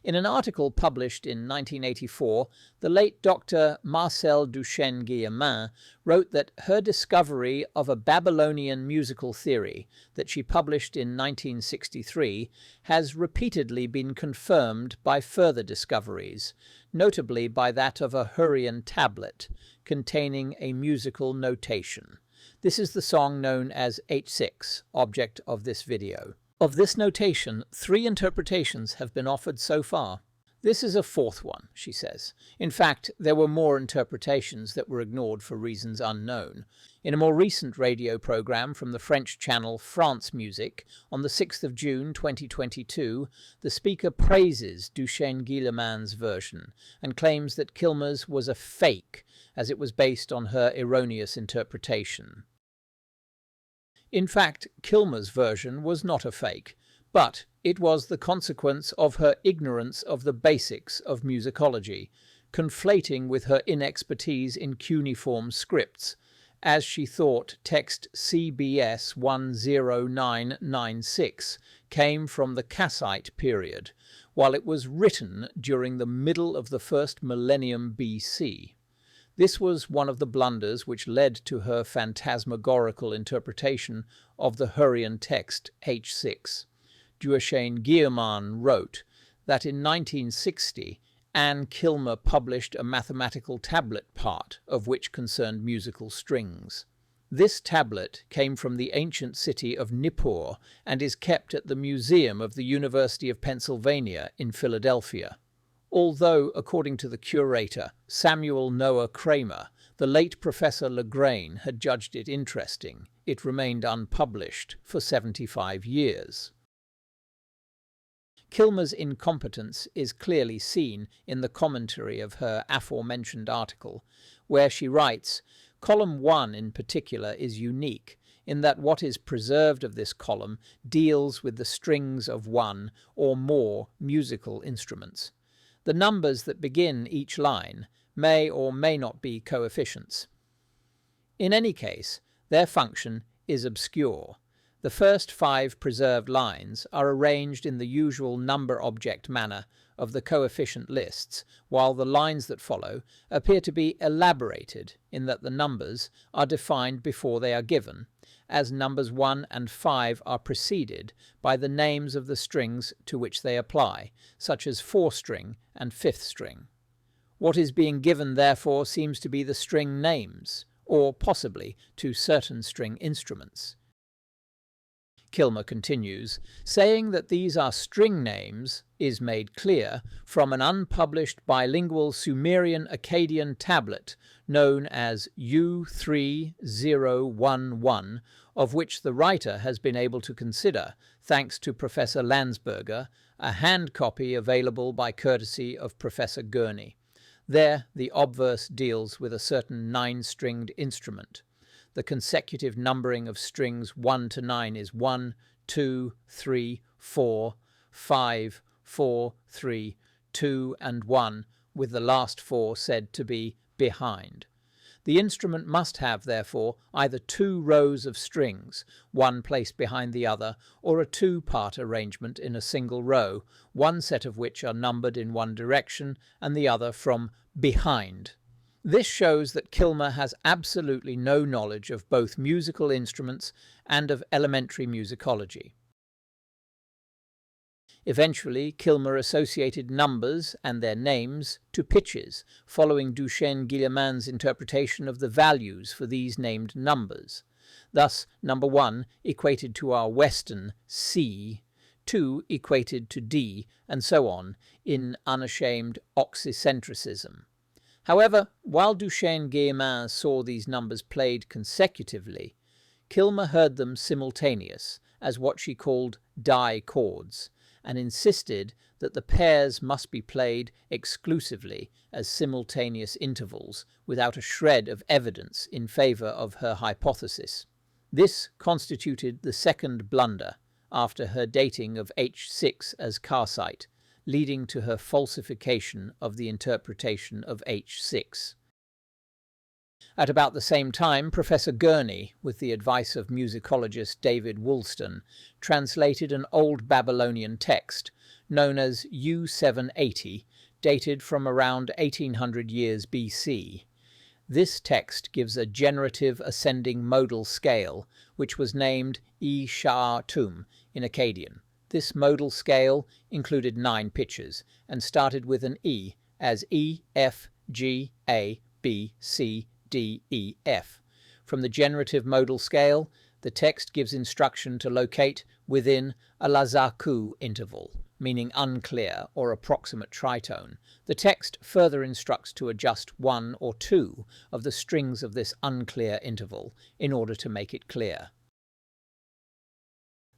In an article published in 1984, the late Dr. Marcel Duchesne-Guillemin wrote that her discovery of a Babylonian musical theory that she published in 1963 has repeatedly been confirmed by further discoveries, notably by that of a Hurrian tablet containing a musical notation. This is the song known as H6, object of this video. Of this notation, 3 interpretations have been offered so far. This is a 4th one, she says. In fact, there were more interpretations that were ignored for reasons unknown. In a more recent radio program from the French channel France Music, on the 6th of June 2022, the speaker praises Duchesne-Guillemin's version and claims that Kilmer's was a fake, as it was based on her erroneous interpretation. In fact, Kilmer's version was not a fake, but it was the consequence of her ignorance of the basics of musicology, conflating with her inexpertise in cuneiform scripts, as she thought text CBS 10996 came from the Kassite period, while it was written during the middle of the first millennium BC. This was one of the blunders which led to her phantasmagorical interpretation of the Hurrian text H6. Duchesne-Guillemin wrote that in 1960 Anne Kilmer published a mathematical tablet part of which concerned musical strings. This tablet came from the ancient city of Nippur and is kept at the Museum of the University of Pennsylvania in Philadelphia. Although, according to the curator, Samuel Noah Kramer, the late Professor Legrain had judged it interesting, it remained unpublished for 75 years. Kilmer's incompetence is clearly seen in the commentary of her aforementioned article, where she writes, "Column 1 in particular is unique, in that what is preserved of this column deals with the strings of one or more musical instruments. The numbers that begin each line may or may not be coefficients. In any case, their function is obscure. The first 5 preserved lines are arranged in the usual number-object manner of the coefficient lists, while the lines that follow appear to be elaborated in that the numbers are defined before they are given, as numbers 1 and 5 are preceded by the names of the strings to which they apply, such as 4-string and 5th string. What is being given, therefore, seems to be the string names, or possibly to certain string instruments." Kilmer continues, saying that these are string names is made clear from an unpublished bilingual Sumerian Akkadian tablet known as U3011, of which the writer has been able to consider, thanks to Professor Landsberger, a hand copy available by courtesy of Professor Gurney. There, the obverse deals with a certain 9-stringed instrument. The consecutive numbering of strings 1 to 9 is 1, 2, 3, 4, 5, 4, 3, 2, and 1, with the last 4 said to be behind. The instrument must have, therefore, either 2 rows of strings, one placed behind the other, or a 2-part arrangement in a single row, one set of which are numbered in one direction and the other from behind. This shows that Kilmer has absolutely no knowledge of both musical instruments and of elementary musicology. Eventually, Kilmer associated numbers and their names to pitches, following Duchesne-Guillemin's interpretation of the values for these named numbers. Thus, number 1 equated to our Western C, 2 equated to D, and so on, in unashamed oxycentricism. However, while Duchesne-Guillemin saw these numbers played consecutively, Kilmer heard them simultaneous, as what she called die chords, and insisted that the pairs must be played exclusively as simultaneous intervals, without a shred of evidence in favour of her hypothesis. This constituted the second blunder, after her dating of H6 as Karsite, leading to her falsification of the interpretation of H6. At about the same time, Professor Gurney, with the advice of musicologist David Woolston, translated an old Babylonian text, known as U780, dated from around 1800 years BC. This text gives a generative ascending modal scale, which was named E Sha Tum in Akkadian. This modal scale included 9 pitches and started with an E as E, F, G, A, B, C, D, E, F. From the generative modal scale, the text gives instruction to locate within a lazaku interval, meaning unclear or approximate tritone. The text further instructs to adjust 1 or 2 of the strings of this unclear interval in order to make it clear.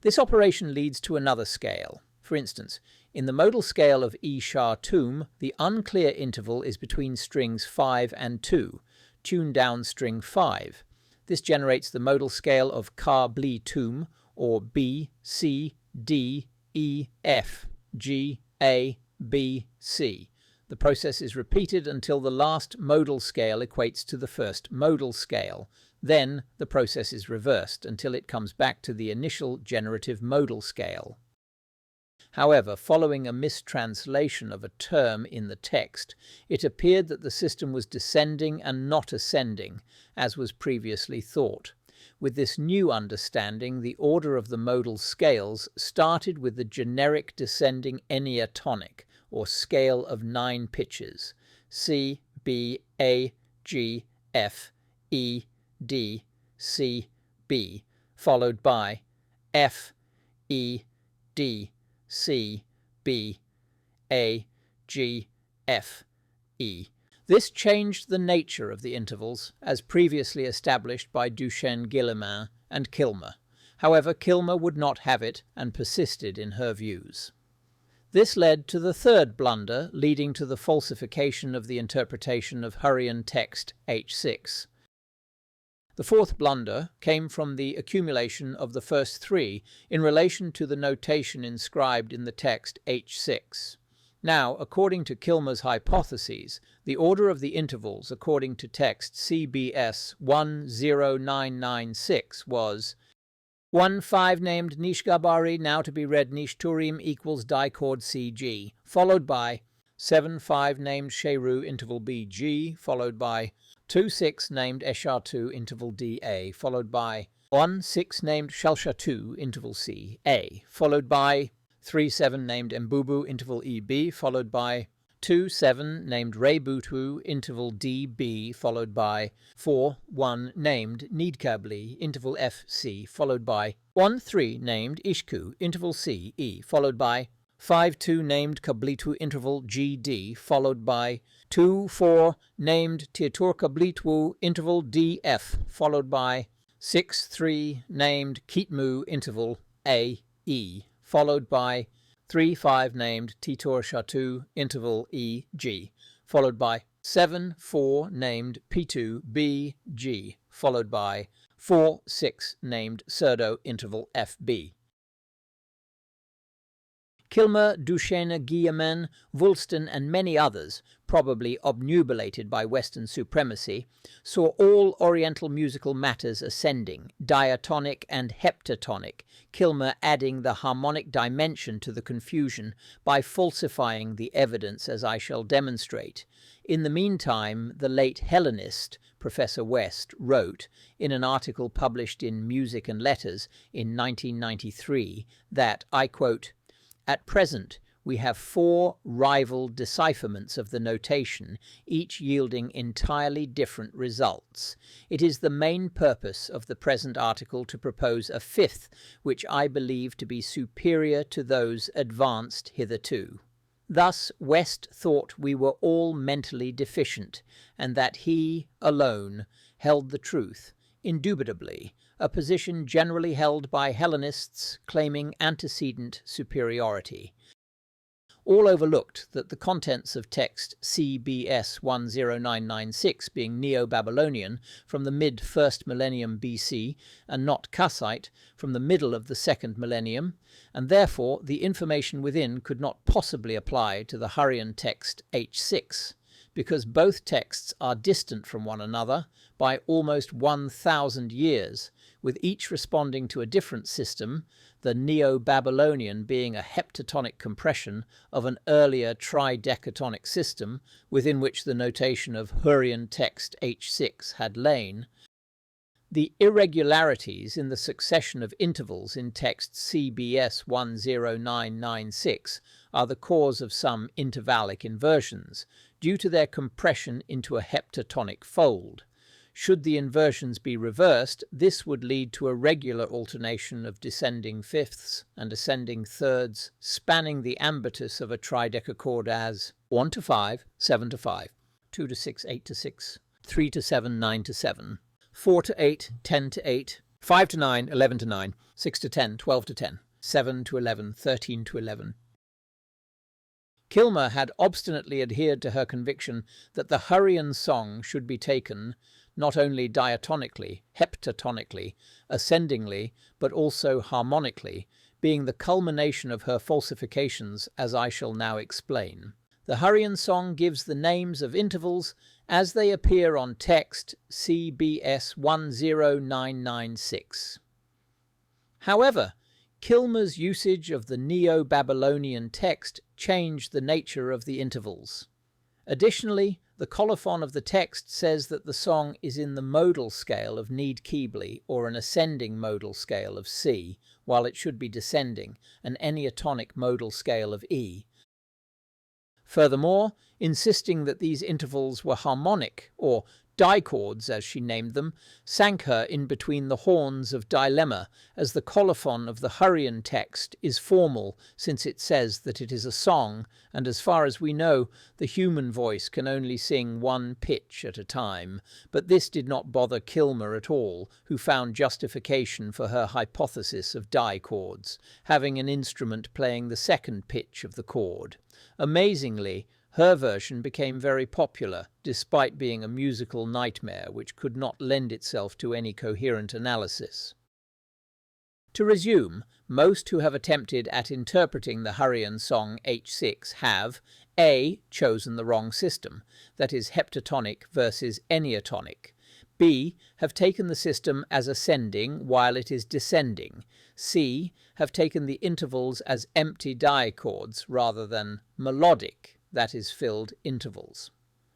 This operation leads to another scale. For instance, in the modal scale of E Sha Tum, the unclear interval is between strings 5 and 2. Tune down string 5. This generates the modal scale of Ka Bli Tum, or B, C, D, E, F, G, A, B, C. The process is repeated until the last modal scale equates to the first modal scale. Then the process is reversed until it comes back to the initial generative modal scale. However, following a mistranslation of a term in the text, it appeared that the system was descending and not ascending, as was previously thought. With this new understanding, the order of the modal scales started with the generic descending enneatonic, or scale of 9 pitches, C, B, A, G, F, E, D, C, B, followed by F, E, D, C, B, A, G, F, E. This changed the nature of the intervals, as previously established by Duchesne-Guillemin and Kilmer. However, Kilmer would not have it and persisted in her views. This led to the third blunder, leading to the falsification of the interpretation of Hurrian text H6. The fourth blunder came from the accumulation of the first 3 in relation to the notation inscribed in the text H6. Now, according to Kilmer's hypotheses, the order of the intervals according to text CBS 10996 was 1-5 named Nishgabari, now to be read Nishturim equals dichord CG, followed by 7-5 named Sheru interval BG, followed by 2-6 named Eshatu interval DA, followed by 1-6 named Shalshatu interval CA, followed by 3-7 named Mbubu interval EB, followed by 2-7 named Rebutu interval DB, followed by 4-1 named Needkabli interval FC, followed by 1-3 named Ishku interval CE, followed by 5-2 named Kablitu interval GD, followed by 2-4 named Tietur Kablitu interval DF, followed by 6-3 named Kitmu interval AE, followed by 3-5 named Titor Shatu interval EG, followed by 7-4 named P2 BG, followed by 4-6 named Surdo interval FB. Kilmer, Duchesne-Guillemin, Woolston, and many others, probably obnubilated by Western supremacy, saw all Oriental musical matters ascending, diatonic and heptatonic, Kilmer adding the harmonic dimension to the confusion by falsifying the evidence, as I shall demonstrate. In the meantime, the late Hellenist, Professor West, wrote, in an article published in Music and Letters in 1993, that, I quote, "At present, we have 4 rival decipherments of the notation, each yielding entirely different results. It is the main purpose of the present article to propose a 5th, which I believe to be superior to those advanced hitherto." Thus West thought we were all mentally deficient, and that he alone held the truth, indubitably, a position generally held by Hellenists claiming antecedent superiority. All overlooked that the contents of text CBS 10996 being Neo-Babylonian from the mid-1st millennium BC and not Kassite from the middle of the 2nd millennium, and therefore the information within could not possibly apply to the Hurrian text H6, because both texts are distant from one another by almost 1,000 years, with each responding to a different system, the Neo-Babylonian being a heptatonic compression of an earlier tridecatonic system within which the notation of Hurrian text H6 had lain. The irregularities in the succession of intervals in text CBS 10996 are the cause of some intervallic inversions, due to their compression into a heptatonic fold. Should the inversions be reversed, this would lead to a regular alternation of descending fifths and ascending thirds, spanning the ambitus of a tridecachord as 1 to 5, 7 to 5, 2 to 6, 8 to 6, 3 to 7, 9 to 7, 4 to 8, 10 to 8, 5 to 9, 11 to 9, 6 to 10, 12 to 10, 7 to 11, 13 to 11. Kilmer had obstinately adhered to her conviction that the Hurrian song should be taken not only diatonically, heptatonically, ascendingly, but also harmonically, being the culmination of her falsifications, as I shall now explain. The Hurrian song gives the names of intervals as they appear on text CBS 10996. However, Kilmer's usage of the Neo-Babylonian text changed the nature of the intervals. Additionally, the colophon of the text says that the song is in the modal scale of Need-Keebley, or an ascending modal scale of C, while it should be descending, an enneatonic modal scale of E. Furthermore, insisting that these intervals were harmonic, or dichords as she named them, sank her in between the horns of dilemma, as the colophon of the Hurrian text is formal since it says that it is a song, and as far as we know, the human voice can only sing one pitch at a time. But this did not bother Kilmer at all, who found justification for her hypothesis of dichords, having an instrument playing the second pitch of the chord. Amazingly, her version became very popular, despite being a musical nightmare which could not lend itself to any coherent analysis. To resume, most who have attempted at interpreting the Hurrian song H6 have A. chosen the wrong system, that is heptatonic versus enneatonic. B. have taken the system as ascending while it is descending. C. have taken the intervals as empty dichords rather than melodic, that is filled intervals.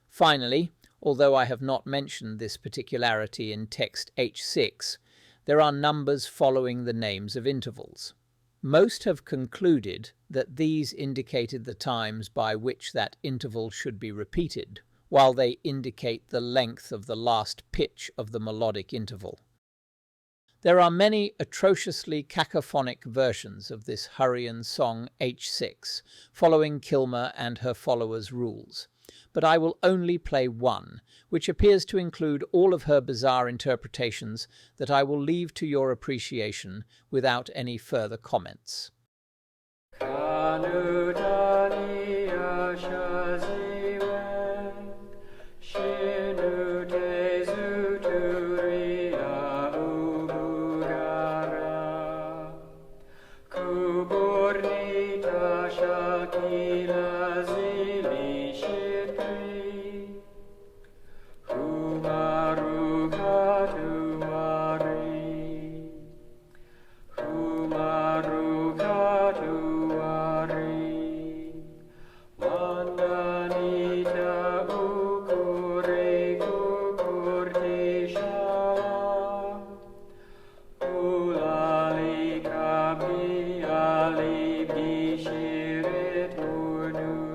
Finally, although I have not mentioned this particularity in text H6, there are numbers following the names of intervals. Most have concluded that these indicated the times by which that interval should be repeated, while they indicate the length of the last pitch of the melodic interval. There are many atrociously cacophonic versions of this Hurrian song H6, following Kilmer and her followers' rules, but I will only play one, which appears to include all of her bizarre interpretations that I will leave to your appreciation without any further comments. Alibi shirit unu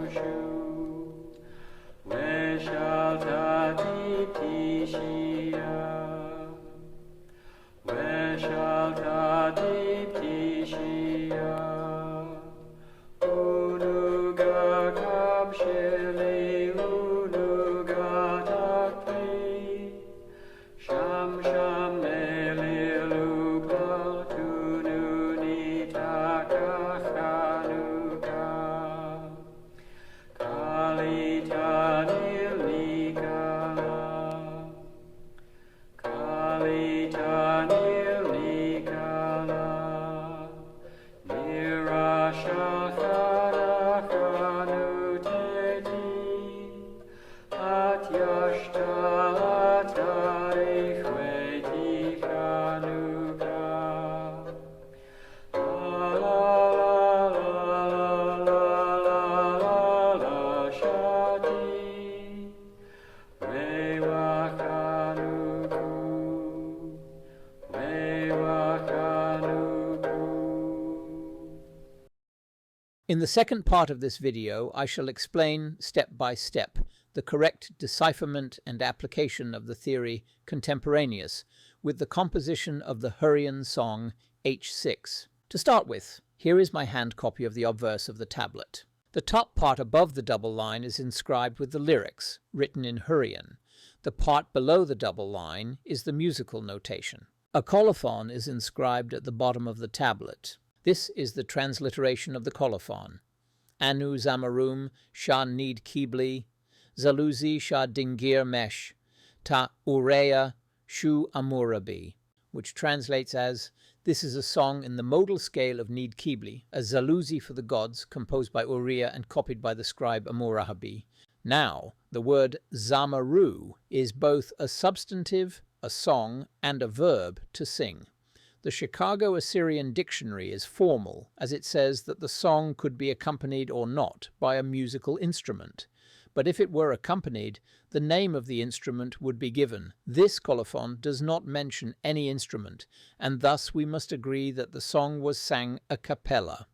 In the second part of this video, I shall explain step by step the correct decipherment and application of the theory contemporaneous with the composition of the Hurrian song H6. To start with, here is my hand copy of the obverse of the tablet. The top part above the double line is inscribed with the lyrics, written in Hurrian. The part below the double line is the musical notation. A colophon is inscribed at the bottom of the tablet. This is the transliteration of the colophon. Anu Zamarum Shah Need Kibli, Zaluzi Shah Dingir Mesh, Ta Urea Shu Amurabi, which translates as, "This is a song in the modal scale of Need Kibli, a Zaluzi for the gods, composed by Uriah and copied by the scribe Amurahabi." Now, the word Zamaru is both a substantive, a song, and a verb to sing. The Chicago Assyrian Dictionary is formal, as it says that the song could be accompanied or not by a musical instrument. But if it were accompanied, the name of the instrument would be given. This colophon does not mention any instrument, and thus we must agree that the song was sang a cappella.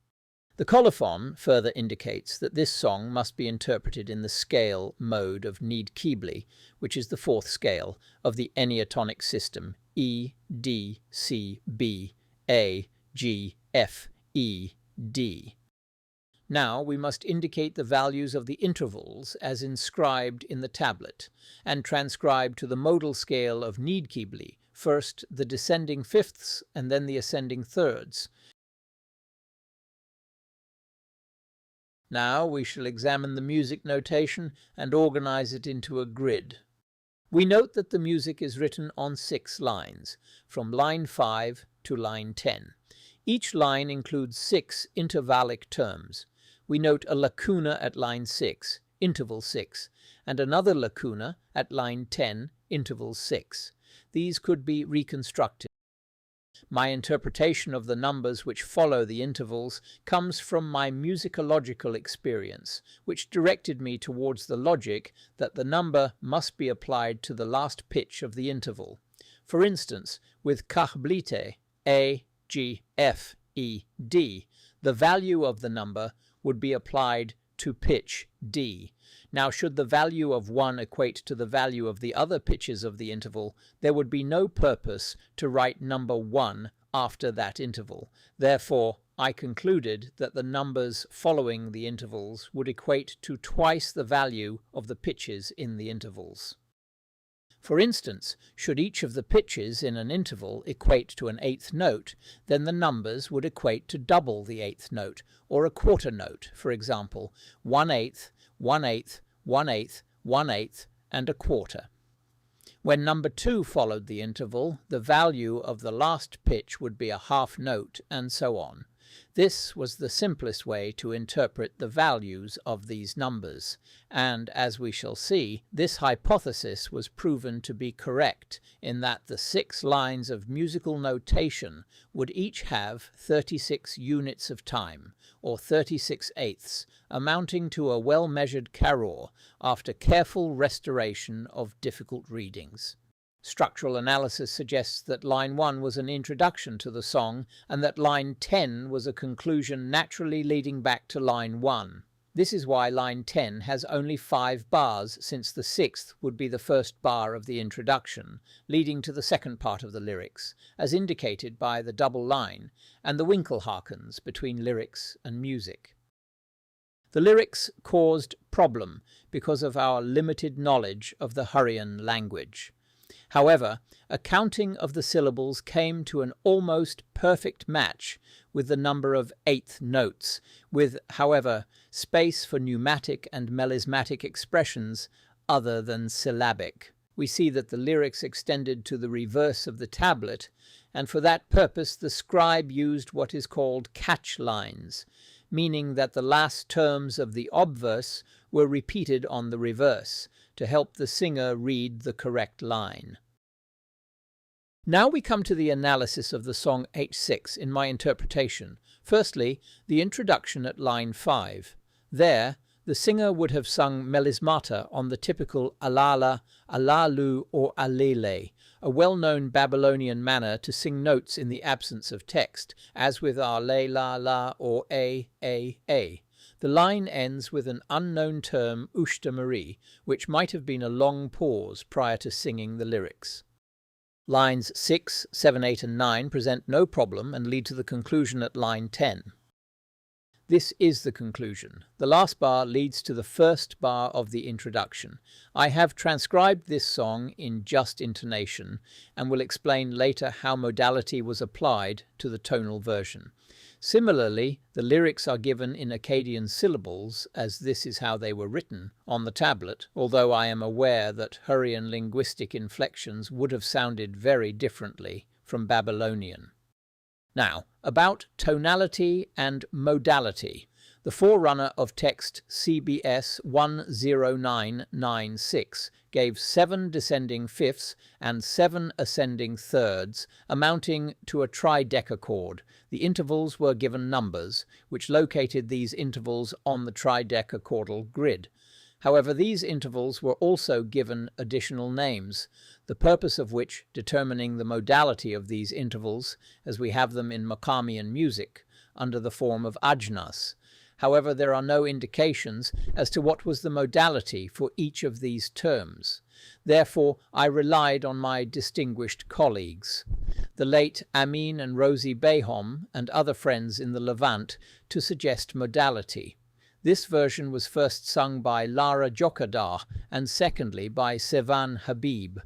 The colophon further indicates that this song must be interpreted in the scale mode of Need Kibli, which is the fourth scale of the Enneatonic system, E, D, C, B, A, G, F, E, D. Now we must indicate the values of the intervals as inscribed in the tablet, and transcribe to the modal scale of Need Kibli, first the descending fifths and then the ascending thirds. Now we shall examine the music notation and organize it into a grid. We note that the music is written on 6 lines, from line 5 to line 10. Each line includes 6 intervallic terms. We note a lacuna at line 6, interval 6, and another lacuna at line 10, interval 6. These could be reconstructed. My interpretation of the numbers which follow the intervals comes from my musicological experience, which directed me towards the logic that the number must be applied to the last pitch of the interval. For instance, with kahblite, A, G, F, E, D, the value of the number would be applied to pitch D. Now, should the value of one equate to the value of the other pitches of the interval, there would be no purpose to write number 1 after that interval. Therefore, I concluded that the numbers following the intervals would equate to twice the value of the pitches in the intervals. For instance, should each of the pitches in an interval equate to an 8th note, then the numbers would equate to double the 8th note, or a quarter note, for example, 1/8, 1/8, 1/8, 1/8, and a quarter. When number 2 followed the interval, the value of the last pitch would be a half note, and so on. This was the simplest way to interpret the values of these numbers, and as we shall see, this hypothesis was proven to be correct in that the 6 lines of musical notation would each have 36 units of time, or 36/8, amounting to a well-measured caror after careful restoration of difficult readings. Structural analysis suggests that line 1 was an introduction to the song and that line 10 was a conclusion naturally leading back to line 1. This is why line 10 has only 5 bars, since the 6th would be the first bar of the introduction, leading to the second part of the lyrics, as indicated by the double line and the Winkelhakens between lyrics and music. The lyrics caused problem because of our limited knowledge of the Hurrian language. However, a counting of the syllables came to an almost perfect match with the number of 8th notes, with, however, space for pneumatic and melismatic expressions other than syllabic. We see that the lyrics extended to the reverse of the tablet, and for that purpose the scribe used what is called catch lines, meaning that the last terms of the obverse were repeated on the reverse, to help the singer read the correct line. Now we come to the analysis of the song H6 in my interpretation. Firstly, the introduction at line 5. There, the singer would have sung melismata on the typical alala, alalu, or alele, a well-known Babylonian manner to sing notes in the absence of text, as with our le, la, la, or a, a. The line ends with an unknown term, Ushta Marie, which might have been a long pause prior to singing the lyrics. Lines 6, 7, 8 and 9 present no problem and lead to the conclusion at line 10. This is the conclusion. The last bar leads to the first bar of the introduction. I have transcribed this song in just intonation and will explain later how modality was applied to the tonal version. Similarly, the lyrics are given in Akkadian syllables, as this is how they were written on the tablet, although I am aware that Hurrian linguistic inflections would have sounded very differently from Babylonian. Now, about tonality and modality. The forerunner of text CBS 10996 gave 7 descending fifths and 7 ascending thirds, amounting to a tridecachord. The intervals were given numbers, which located these intervals on the tridecachordal grid. However, these intervals were also given additional names, the purpose of which determining the modality of these intervals, as we have them in Makamian music, under the form of ajnas. However, there are no indications as to what was the modality for each of these terms. Therefore, I relied on my distinguished colleagues, the late Amin and Rosie Behom and other friends in the Levant, to suggest modality. This version was first sung by Lara Jokadar and secondly by Sevan Habib.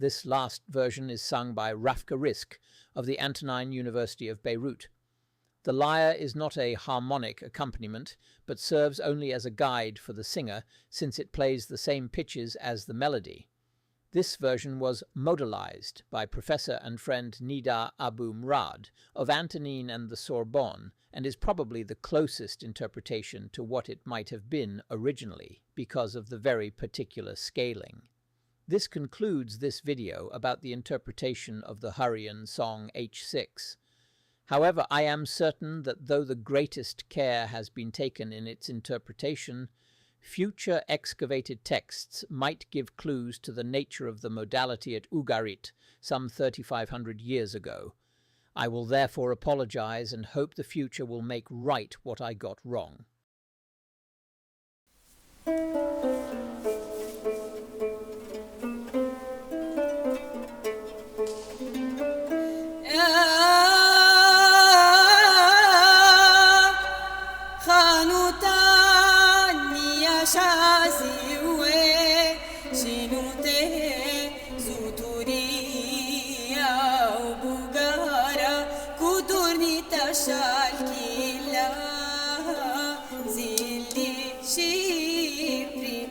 This last version is sung by Rafka Risk of the Antonine University of Beirut. The lyre is not a harmonic accompaniment, but serves only as a guide for the singer, since it plays the same pitches as the melody. This version was modalized by Professor and friend Nida Abu Mrad of Antonine and the Sorbonne, and is probably the closest interpretation to what it might have been originally, because of the very particular scaling. This concludes this video about the interpretation of the Hurrian song H6. However, I am certain that though the greatest care has been taken in its interpretation, future excavated texts might give clues to the nature of the modality at Ugarit some 3,500 years ago. I will therefore apologize and hope the future will make right what I got wrong. Shalkila zilli shipri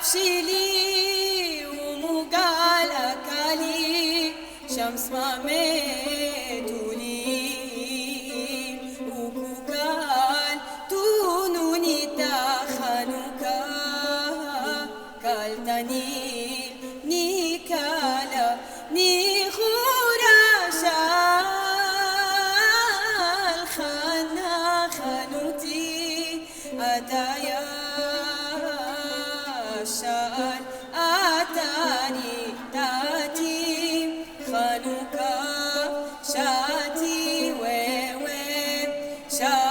بشيلي ومقال أكالي شمس ما ميتولي وكوكال تونوني تاخنوكا كالتاني نيكالا نيخورا شال خانا خانوتي أدايا شال أتاني تاتي خانوكا شاتي وي شاتي